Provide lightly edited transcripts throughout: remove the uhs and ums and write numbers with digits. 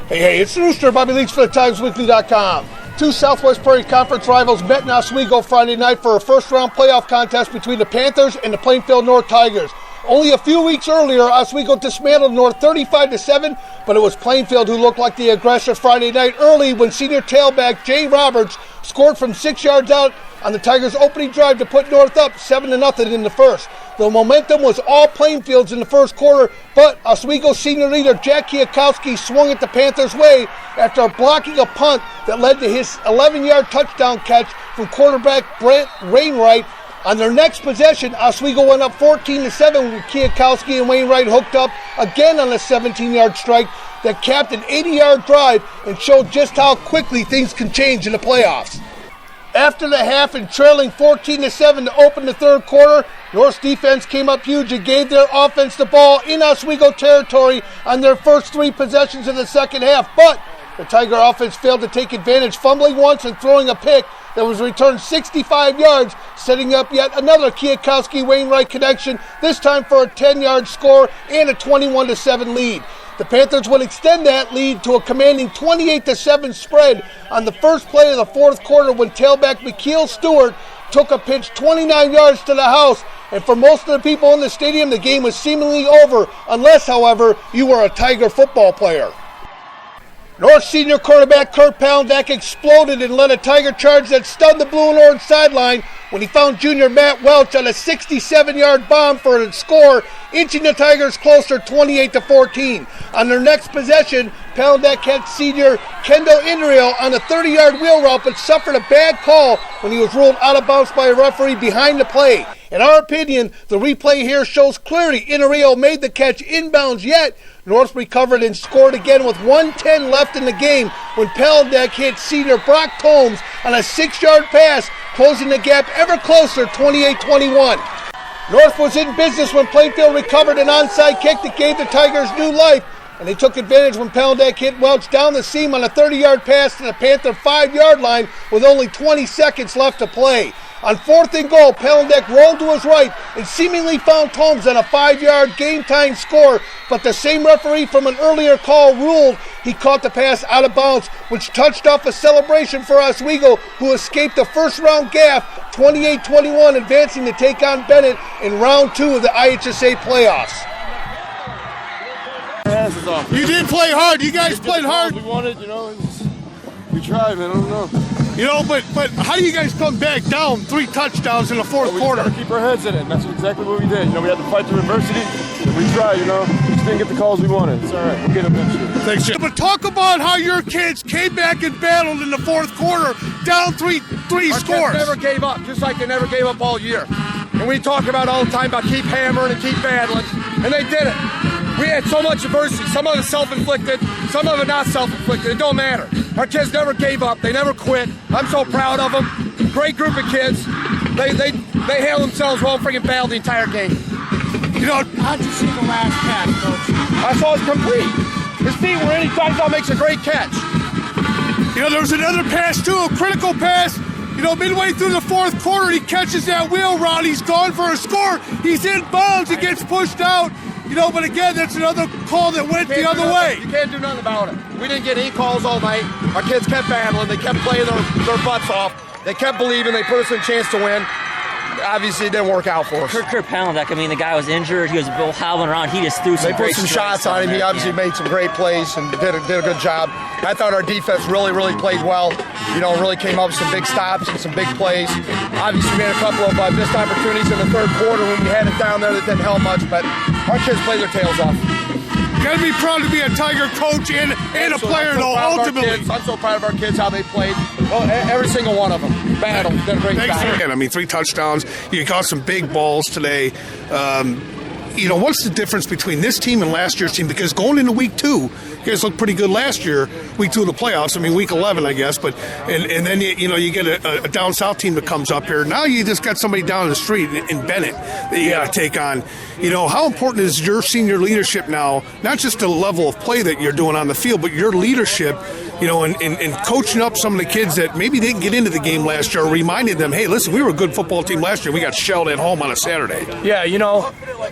Hey, it's the Rooster, Bobby Leaks for the TimesWeekly.com. Two Southwest Prairie Conference rivals met in Oswego Friday night for a first-round playoff contest between the Panthers and the Plainfield North Tigers. Only a few weeks earlier, Oswego dismantled North 35-7, but it was Plainfield who looked like the aggressor Friday night early when senior tailback Jay Roberts scored from 6 yards out on the Tigers' opening drive to put North up 7-0 in the first. The momentum was all Plainfield's in the first quarter, but Oswego senior leader Jack Kwiatkowski swung it the Panthers' way after blocking a punt that led to his 11-yard touchdown catch from quarterback Brent Wainwright. On their next possession, Oswego went up 14-7 with Kwiatkowski and Wainwright hooked up again on a 17-yard strike that capped an 80-yard drive and showed just how quickly things can change in the playoffs. After the half and trailing 14-7 to open the third quarter, North's defense came up huge and gave their offense the ball in Oswego territory on their first three possessions of the second half. But the Tiger offense failed to take advantage, fumbling once and throwing a pick that was returned 65 yards, setting up yet another Kwiatkowski-Wainwright connection, this time for a 10-yard score and a 21-7 lead. The Panthers would extend that lead to a commanding 28-7 spread on the first play of the fourth quarter when tailback McKeel Stewart took a pitch 29 yards to the house. And for most of the people in the stadium, the game was seemingly over, unless, however, you were a Tiger football player. North senior quarterback Kurt Palandak exploded and led a Tiger charge that stunned the blue and orange sideline when he found junior Matt Welch on a 67-yard bomb for a score, inching the Tigers closer 28-14. On their next possession, Palandak had senior Kendall Inreal on a 30-yard wheel route but suffered a bad call when he was ruled out of bounds by a referee behind the play. In our opinion, the replay here shows clearly Inreal made the catch inbounds, yet North recovered and scored again with 1:10 left in the game when Palandak hit senior Brock Combs on a 6-yard pass, closing the gap ever closer, 28-21. North was in business when Plainfield recovered an onside kick that gave the Tigers new life, and they took advantage when Palandak hit Welch down the seam on a 30-yard pass to the Panther 5-yard line with only 20 seconds left to play. On 4th and goal, Palandak rolled to his right and seemingly found Combs on a 5-yard game-time score, but the same referee from an earlier call ruled he caught the pass out of bounds, which touched off a celebration for Oswego, who escaped a first-round gaffe, 28-21, advancing to take on Bennett in round 2 of the IHSA playoffs. You did play hard. You guys played hard. We wanted, we tried, man. I don't know. But how do you guys come back down 3 touchdowns in the fourth quarter? We just keep our heads in it, and that's exactly what we did. We had to fight through adversity, and we tried, We just didn't get the calls we wanted. It's all right. We'll get them next year. Thanks, Jim. But talk about how your kids came back and battled in the fourth quarter, down three scores. Our kids never gave up, just like they never gave up all year. And we talk about all the time about keep hammering and keep battling, and they did it. We had so much adversity, some of it self-inflicted, some of it not self-inflicted. It don't matter. Our kids never gave up. They never quit. I'm so proud of them. Great group of kids. They handled themselves well, freaking battled the entire game. How'd you see the last pass, Coach? I saw it complete. His feet were in. He thought makes a great catch. There was another pass, too, a critical pass. Midway through the fourth quarter, he catches that wheel route. He's gone for a score. He's in bounds. He gets pushed out. But again, that's another call that went the other way. You can't do nothing about it. We didn't get any calls all night. Our kids kept battling. They kept playing their butts off. They kept believing. They put us in a chance to win. Obviously, it didn't work out for us. Kurt Palandak, the guy was injured. He was hobbling around. He just threw some They put some shots on him. He obviously made some great plays and did a good job. I thought our defense really played well. Really came up with some big stops and some big plays. Obviously, we had a couple of missed opportunities in the third quarter when we had it down there that didn't help much, but our kids played their tails off. Got to be proud to be a Tiger coach and a player, though, ultimately. I'm so proud of our kids, how they played. Well, every single one of them. Battle. Did a great job. 3 touchdowns. You caught some big balls today. What's the difference between this team and last year's team? Because going into week 2, you guys looked pretty good last year, week 2 of the playoffs. Week 11, I guess. But and then you get a down south team that comes up here. Now you just got somebody down the street in Bennett that you got to take on. How important is your senior leadership now? Not just the level of play that you're doing on the field, but your leadership. And coaching up some of the kids that maybe didn't get into the game last year, reminded them, hey, listen, we were a good football team last year. We got shelled at home on a Saturday. Yeah,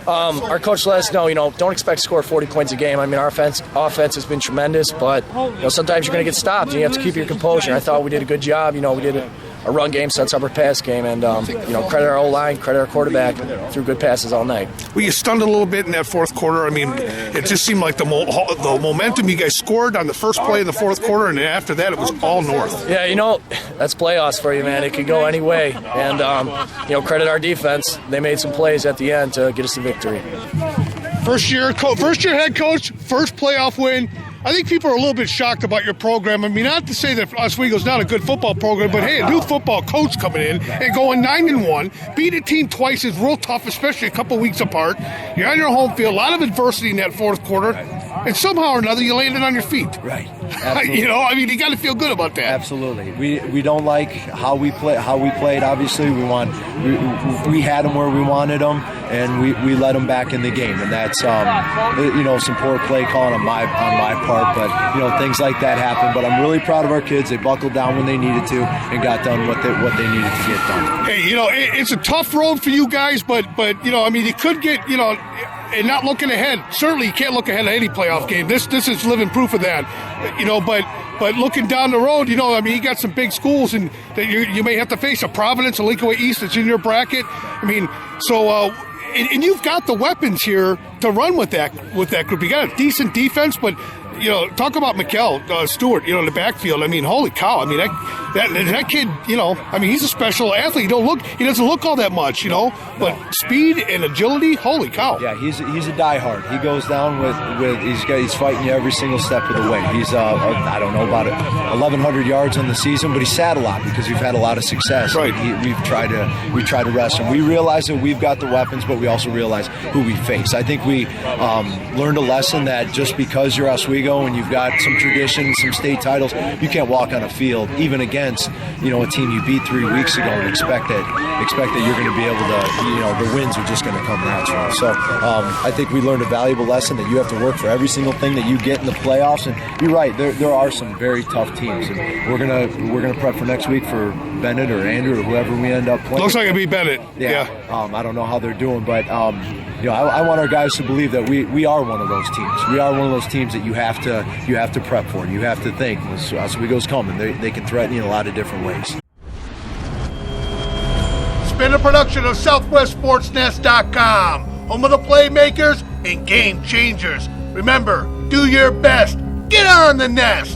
our coach let us know, don't expect to score 40 points a game. Our offense is has been tremendous, but sometimes you're going to get stopped, and you have to keep your composure. I thought we did a good job. We did a run game, sets up our pass game, and credit our O-line, credit our quarterback, threw good passes all night. Well, you stunned a little bit in that fourth quarter. I mean, it just seemed like the momentum you guys scored on the first play in the fourth quarter, and after that it was all north. Yeah, that's playoffs for you, man. It could go any way, and credit our defense. They made some plays at the end to get us the victory. First year head coach, first playoff win. I think people are a little bit shocked about your program. I mean, not to say that Oswego's not a good football program, but hey, a new football coach coming in and going 9-1, beat a team twice is real tough, especially a couple weeks apart. You're on your home field, a lot of adversity in that fourth quarter, and somehow or another you landed on your feet. Right. Absolutely. You got to feel good about that. Absolutely. We don't like how we played. Obviously, we had them where we wanted them, and we let them back in the game, and that's some poor play calling on my part. But things like that happen. But I'm really proud of our kids. They buckled down when they needed to and got done what they needed to get done. Hey, it's a tough road for you guys, but you could get and not looking ahead. Certainly, you can't look ahead at any playoff game. This is living proof of that. But looking down the road, you got some big schools and that you may have to face a Providence, a Lincoln East that's in your bracket. And you've got the weapons here to run with that group. You got a decent defense, but talk about Mikkel Stewart, in the backfield. Holy cow! That kid, he's a special athlete. He doesn't look all that much, but speed and agility, holy cow! Yeah, he's a diehard. He goes down with he's fighting you every single step of the way. He's I don't know about 1,100 yards on the season, but he's sat a lot because we've had a lot of success. Right. We try to rest him. We realize that we've got the weapons, but we also realize who we face. I think we learned a lesson that just because you're Oswego and you've got some tradition, some state titles, you can't walk on a field even against a team you beat 3 weeks ago and expect that you're going to be able to the wins are just going to come natural. So I think we learned a valuable lesson that you have to work for every single thing that you get in the playoffs. And you're right, there are some very tough teams, and we're gonna prep for next week for Bennett or Andrew or whoever we end up playing. Looks like it'll be Bennett. Yeah. I don't know how they're doing, but I want our guys to believe that we are one of those teams. We are one of those teams that you have to prep for. You have to think Oswego's coming. They can threaten you in a lot of different ways. It's been a production of SouthwestSportsNest.com, home of the playmakers and game changers. Remember, do your best. Get on the nest.